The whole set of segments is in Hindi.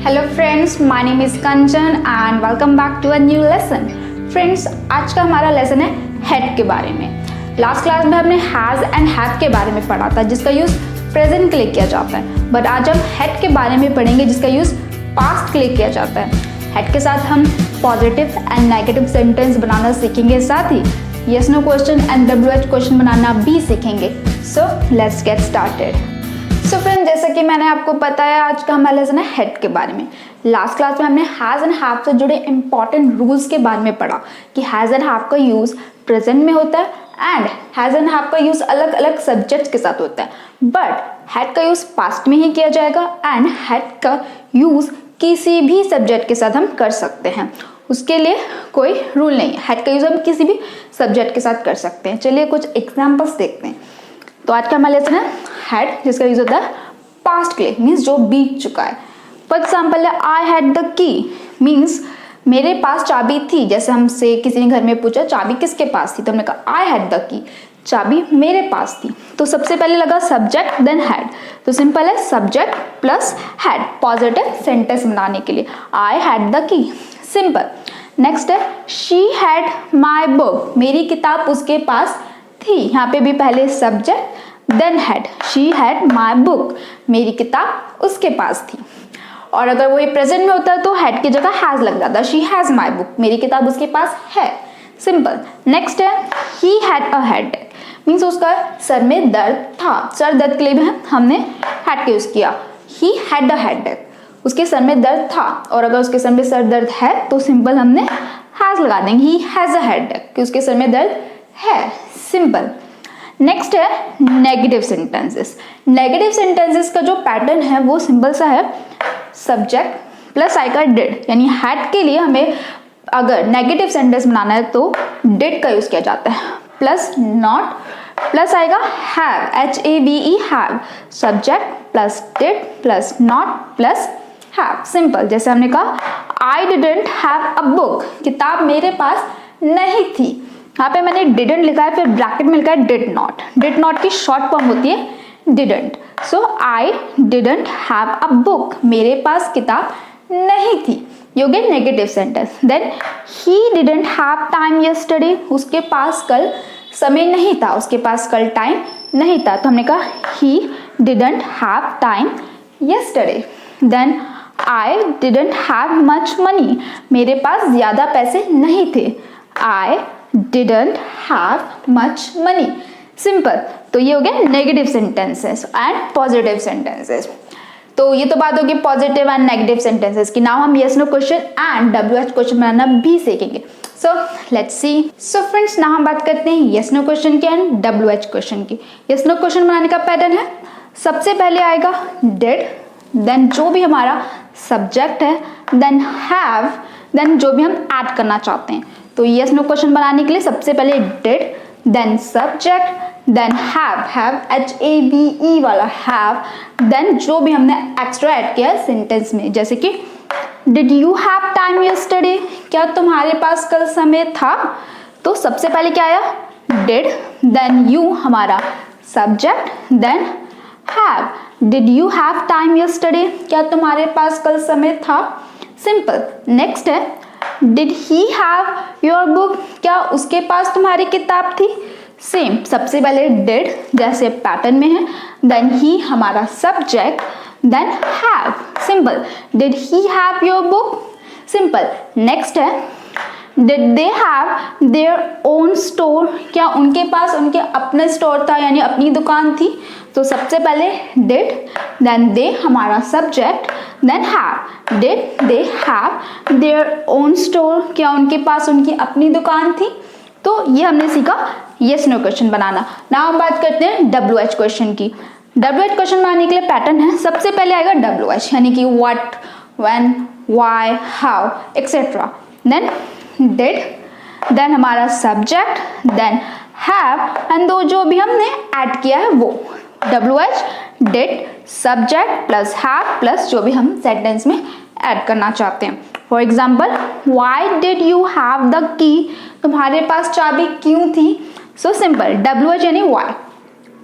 Hello friends, my name is Kanchan and welcome back to a new lesson. Friends, आज का हमारा लेसन है हैड के बारे में। लास्ट क्लास में हमने हैज़ एंड हैव के बारे में पढ़ा था, जिसका यूज़ प्रेजेंट के लिए किया जाता है। बट आज हम हैड के बारे में पढ़ेंगे, जिसका यूज़ पास्ट के लिए किया जाता है। हैड के साथ हम पॉजिटिव एंड नेगेटिव सेंटेंस बनाना सीखेंगे, साथ ही yes no question and WH question बनाना भी सीखेंगे। So let's get started. So friend, जैसा कि मैंने आपको बताया, आज का हमारा लेसन है हैड के बारे में। लास्ट क्लास में हमने हैज़ एंड हैव से जुड़े इंपॉर्टेंट रूल्स के बारे में पढ़ा कि हैज़ एंड हैव का यूज़ प्रेजेंट में होता है एंड हैज़ एंड हैव का यूज़ अलग अलग सब्जेक्ट्स के साथ होता है। बट हैड का यूज़ पास्ट में ही किया जाएगा एंड हैड का यूज़ किसी भी सब्जेक्ट के साथ हम कर सकते हैं। उसके लिए कोई रूल नहीं है। हैड का यूज़ हम किसी भी सब्जेक्ट के साथ कर सकते हैं। चलिए कुछ एग्जाम्पल्स देखते हैं। तो आज का हमारा लेसन है हैड, जिसका यूज होता है पास्ट के लिए, मीन्स जो बीत चुका है। फॉर एग्जाम्पल है आई हैड द की, मीन्स मेरे पास चाबी थी। जैसे हमसे किसी ने घर में पूछा चाबी किसके पास थी, तो हमने कहा आई हैड द की, चाबी मेरे पास थी। तो सबसे पहले लगा सब्जेक्ट देन हैड, तो सिंपल है subject plus had positive sentence बनाने के लिए। I had the key, simple. Next है शी हैड माई बुक, मेरी किताब उसके पास थी। यहाँ पे भी पहले subject then had, she had my book, मेरी किताब उसके पास थी। और अगर वही प्रेजेंट में होता तो हैड की जगह हैज लग जाता, शी हैज माई बुक, मेरी किताब उसके पास है, सिंपल। नेक्स्ट है he had a headache, means उसका सर में दर्द था। सर दर्द के लिए भी हमने हैड का यूज किया। ही हैड अ हेडेक, उसके सर में दर्द था। और अगर उसके सर में सर दर्द है तो सिंपल हमने हैज लगा देंगे, ही हैज अ हेडेक, कि उसके सर में दर्द है, सिंपल। नेक्स्ट है नेगेटिव सेंटेंसेस। नेगेटिव सेंटेंसेस का जो पैटर्न है वो सिंपल सा है, सब्जेक्ट प्लस आई का डिड, यानी हैड के लिए हमें अगर नेगेटिव सेंटेंस बनाना है तो डिड का यूज किया जाता है, प्लस नॉट प्लस आएगा have, HAVE have, subject plus did plus not plus have, simple. जैसे हमने कहा आई डिडंट हैव अ बुक, किताब मेरे पास नहीं थी। यहाँ पे मैंने डिडंट लिखा है, फिर ब्रैकेट में लिखा है डिड नॉट। डिड नॉट की शॉर्ट फॉर्म होती है didn't. So I didn't have a book, मेरे पास किताब नहीं थी, ये हो गया negative sentence. Then he didn't have time yesterday, उसके पास कल समय नहीं था, उसके पास कल टाइम नहीं था, तो हमने कहा he didn't have time yesterday. Then I didn't have much money, मेरे पास ज्यादा पैसे नहीं थे, I didn't have much money, simple. तो ये हो गया negative sentences and positive sentences. तो ये तो बात होगी पॉजिटिव एंड नेगेटिव सेंटेंसेस की। नाउ हम yes no question and WH question बनाना भी सीखेंगे। So let's see. So friends, now हम बात करते हैं यस नो क्वेश्चन की एंड WH क्वेश्चन की। यस नो क्वेश्चन बनाने का पैटर्न है, सबसे पहले आएगा डिड, देन जो भी हमारा सब्जेक्ट है, देन हैव, देन जो भी हम ऐड करना चाहते हैं। तो यस नो क्वेश्चन बनाने के लिए सबसे पहले did, then subject, then have, HAVE वाला हैव, देन जो भी हमने एक्स्ट्रा ऐड किया है सेंटेंस में, जैसे कि did you have time yesterday, क्या तुम्हारे पास कल समय था। तो सबसे पहले क्या आया डिड, देन यू हमारा subject, then have, did you have time yesterday, क्या तुम्हारे पास कल समय था, सिंपल। नेक्स्ट है did he have your book, क्या उसके पास तुम्हारी किताब थी, सेम। सबसे पहले डिड जैसे पैटर्न में है, देन ही हमारा subject, then have, simple. Did he have your book, simple. Next है did they have their own store, क्या उनके पास उनके अपने स्टोर था, यानी अपनी दुकान थी। तो सबसे पहले डिड, देन दे हमारा subject, then have, did they have their own store, क्या उनके पास उनकी अपनी दुकान थी। तो ये हमने सीखा यस नो क्वेश्चन बनाना। नाउ हम बात करते हैं WH क्वेश्चन की। WH क्वेश्चन बनाने के लिए पैटर्न है, सबसे पहले आएगा WH, यानी कि what, when, why, how etcetera, then did, then हमारा सब्जेक्ट, देन हैव, एंड दो जो भी हमने ऐड किया है वो। WH did subject plus have plus जो भी हम सेंटेंस में ऐड करना चाहते हैं। For example why did you have the key, तुम्हारे पास चाबी क्यों थी। सो सिंपल WH यानी why,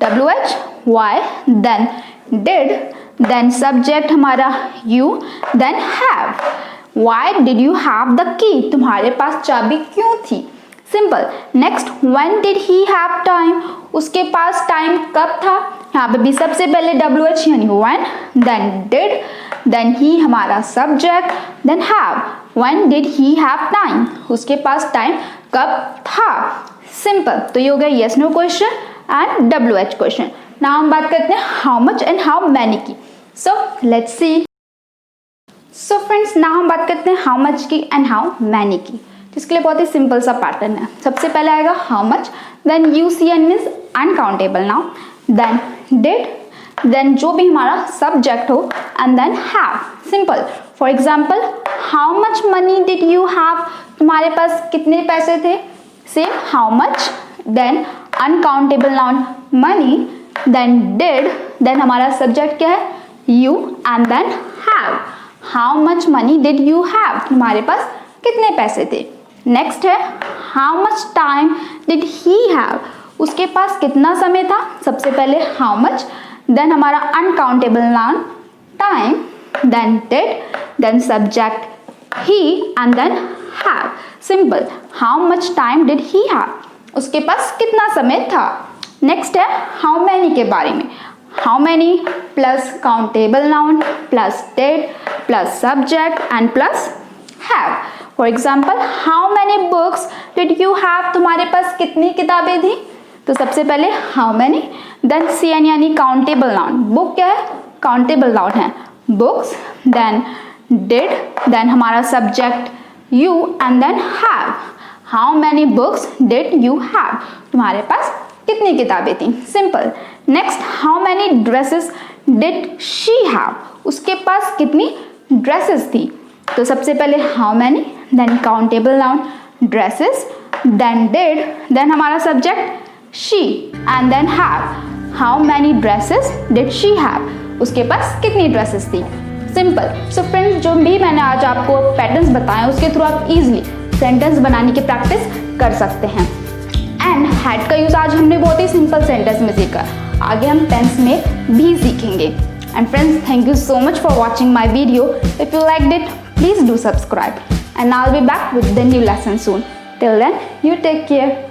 WH why, then did, then subject हमारा you, देन have. Why did you have the key? तुम्हारे पास चाबी क्यों थी? Simple. Next, when did he have time? उसके पास टाइम कब था? यहाँ पे भी सबसे पहले WH यानी when, then did, then he हमारा subject, then have. When did he have time? उसके पास टाइम कब था? सिंपल. तो ये हो गया yes no question and WH question. Now हम बात करते हैं how much and how many की. So let's see. So friends, now हम बात करते हैं how much की and how many की, जिसके लिए बहुत ही सिंपल सा पैटर्न है. सबसे पहले आएगा how much, then UCN means uncountable noun, then did, then जो भी हमारा सब्जेक्ट हो and then have. Simple. For example, how much money did you have? तुम्हारे पास कितने पैसे थे? Same how much, then uncountable noun money, then did, then हमारा सब्जेक्ट क्या है? you, and then have. how much money did you have? तुम्हारे पास कितने पैसे थे? नेक्स्ट है how much time did he have? उसके पास कितना समय था? सबसे पहले how much, देन हमारा uncountable noun time, then did, then subject he, and then have. Simple. how much time did he have? उसके पास कितना समय था? नेक्स्ट है how many के बारे में. how many plus countable noun plus did plus subject and plus have. For example, how many books did you have? तुम्हारे पास कितनी किताबें थी? तो सबसे पहले how many, देन CN यानी काउंटेबल नाउन. बुक क्या है? काउंटेबल नाउन है. बुक्स, देन did, देन हमारा subject you, and then have. how many books did you have? तुम्हारे पास कितनी किताबें थी? Simple. Next, how many dresses did she have? उसके पास कितनी ड्रेसेस थी? तो सबसे पहले how many, then countable noun dresses, then did, then हमारा subject she, and then have. how many dresses did she have? उसके पास कितनी ड्रेसेस थी? सिंपल. सो फ्रेंड्स, जो भी मैंने आज आपको पैटर्न्स बताए उसके थ्रू आप इजीली सेंटेंस बनाने की प्रैक्टिस कर सकते हैं. एंड हैड का यूज आज हमने बहुत ही सिंपल सेंटेंस में सीखा. आगे हम टेंस में भी सीखेंगे. And friends, thank you so much for watching my video. If you liked it, please do subscribe. And I'll be back with the new lesson soon. Till then, you take care.